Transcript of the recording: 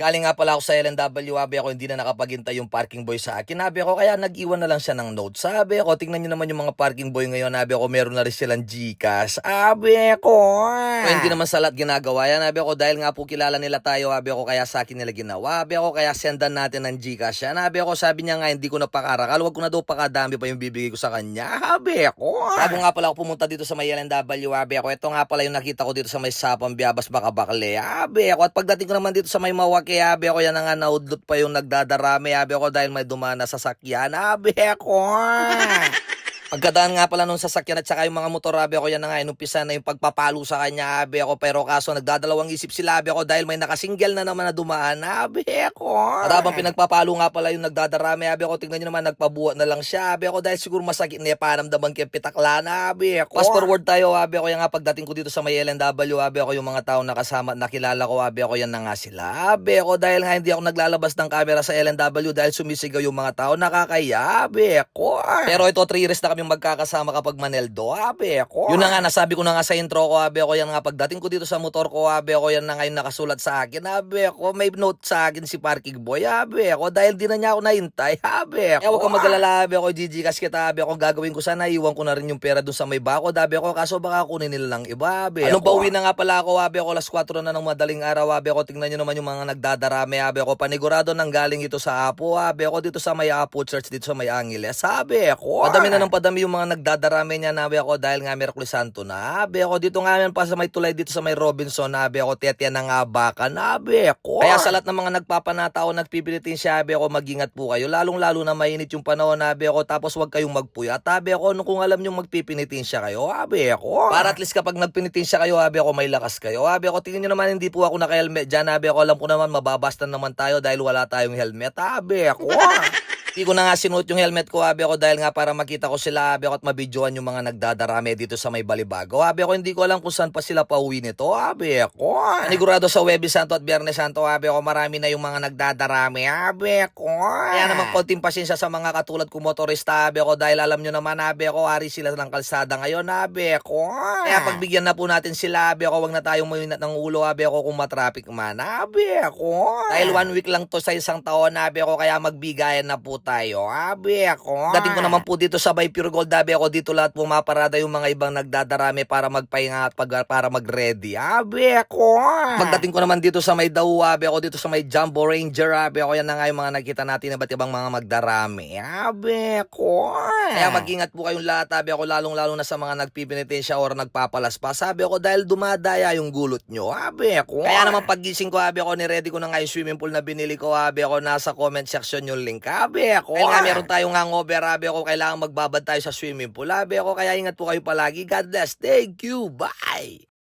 Galing nga pala ako sa LNW, sabi ako hindi na nakapaghintay yung parking boy sa akin. Sabi ako kaya nag-iwan na lang siya ng note. Sabi ako tingnan niyo naman yung mga parking boy ngayon. Sabi ako meron na rin silang GCash. Sabi ako. O hindi naman sa lahat ginagawa yan. Sabi ako dahil nga po kilala nila tayo. Sabi ako kaya sa akin nila ginawa. Sabi ako kaya sendan natin ng GCash yan. Sabi niya nga hindi ko na pakarakal. Huwag ko na daw pakadami pa yung bibigay ko sa kanya. Sabi ako. Bago nga pala ako pumunta dito sa may LNW. Sabi ako ito nga pala yung nakita ko dito sa may Sapang Biabas Bakabakle. Sabi ako at pagdating ko naman dito sa may Mawak. Kaya abi ako yan na nga naudlot pa yung nagdadarami. Abi ako dahil may dumaan na sasakyan. Abi ako. Pagkadaan nga pala nung sasakyan at saka yung mga motor, abi ako yan na nga, inumpisa na yung pagpapalo sa kanya, abi ako. Pero kaso nagdadalawang isip sila, abi ako, dahil may nakasingle na naman na dumaan, abi ako. At habang pinagpapalo nga pala yung nagdadarami, abi ako, tingnan nyo naman, nagpabuhat na lang siya, abi ako, dahil siguro masakit na paramdaman kaya pitakla na, abi ako. Fast forward tayo, abi ako, yan nga pagdating ko dito sa may LNW, abi ako, yung mga tao nakasama at nakilala ko, abi ako, yan na nga sila, abi ako, dahil nga hindi ako naglalabas ng camera sa LNW dahil sumisigaw yung mga tao, nakakaya, abi ako. Pero ito, 3 years na kami yung magkakasama kapag Maneldo, abe ako. Yun na nga, nasabi ko na nga sa intro ko, abe ako, yan nga, pagdating ko dito sa motor ko, abe ako, yan na nga yung nakasulat sa akin, abe ako, may note sa akin si parking boy, abe ako, dahil di na niya ako nahintay, abe ako. Huwag kang mag-alala, abe ako, GCash kita, abe ako, gagawin ko sana, iwan ko na rin yung pera dun sa may bakod, abe ako, kaso baka kunin nila lang iba, abe ako. Anong pauwi na nga pala ako, abe ako, alas 4 na ng madaling araw, abe ako, tingnan nyo naman yung mga nagdadarami, abe ako, panigurado nang galing ito sa Apo, abe ako, dito sa may Apo Church, dito sa may Angeles, abe ako. Padami na ng padami yung mga nagdadarami niya, nabi ako, dahil nga Miyerkules Santo na, nabi ako, dito nga pa sa may tulay, dito sa may Robinson, nabi ako, tiyatya na nga baka, nabi ako. Kaya sa lahat ng mga nagpapanatao, nagpipilitin siya, nabi ako, mag-ingat po kayo, lalong-lalo na mainit yung panahon, nabi ako, tapos huwag kayong magpuyat, nabi ako, kung alam nyo magpipinitin siya kayo, nabi ako. Para at least kapag nagpinitin siya kayo, nabi ako, may lakas kayo, nabi ako, tingin nyo naman, hindi po ako naka-helmet dyan, nabi ako, alam ko naman, mababastan naman tayo dahil wala tayong helmet, nabi ako. Hindi ko na nga sinuot yung helmet ko, abi ako, dahil nga para makita ko sila, abi ako, at mabidyoan yung mga nagdadarami dito sa may Balibago. Abi ako, hindi ko alam kung saan pa sila pauwi nito, abi ako. Panigurado sa Huwebes Santo at Biyernes Santo, abi ako, marami na yung mga nagdadarami, abi ako. Kaya naman konting pasensya sa mga katulad kong motorista, abi ako, dahil alam nyo naman, abi ako, ari sila ng kalsada ngayon, abi ako. Kaya pagbigyan na po natin sila, abi ako, wag na tayong malinat ng ulo, abi ako, kung matraffic man, abi ako. Dahil 1 week lang to sa isang taon, abi ako, kaya magbigayan na po tayo, abi ako. Dating ko naman po dito sa Bay Pure Gold, abi ako, dito lahat pumaparada yung mga ibang nagdadarami para magpahinga at para mag-ready, abi ako. Pagdating ko naman dito sa may Daw, abi ako, dito sa may Jumbo Ranger, abi ako, yan na nga yung mga nakita natin, iba't ibang mga magdarami, abi ako. Kaya mag-ingat po kayong lahat, abi ako, lalong-lalo na sa mga nagpipinitensya or nagpapalaspas, abi ako, dahil dumadaya yung gulot nyo, abi ako. Kaya naman paggising ko, abi ako, ni-ready ko na nga yung swimming pool na binili ko, abi ako, nasa comment section yung link, abi ako. Dahil nga meron tayong hangover, abi ako, kailangan magbabad tayo sa swimming pool, abi ako, kaya ingat po kayo palagi. God bless. Thank you. Bye.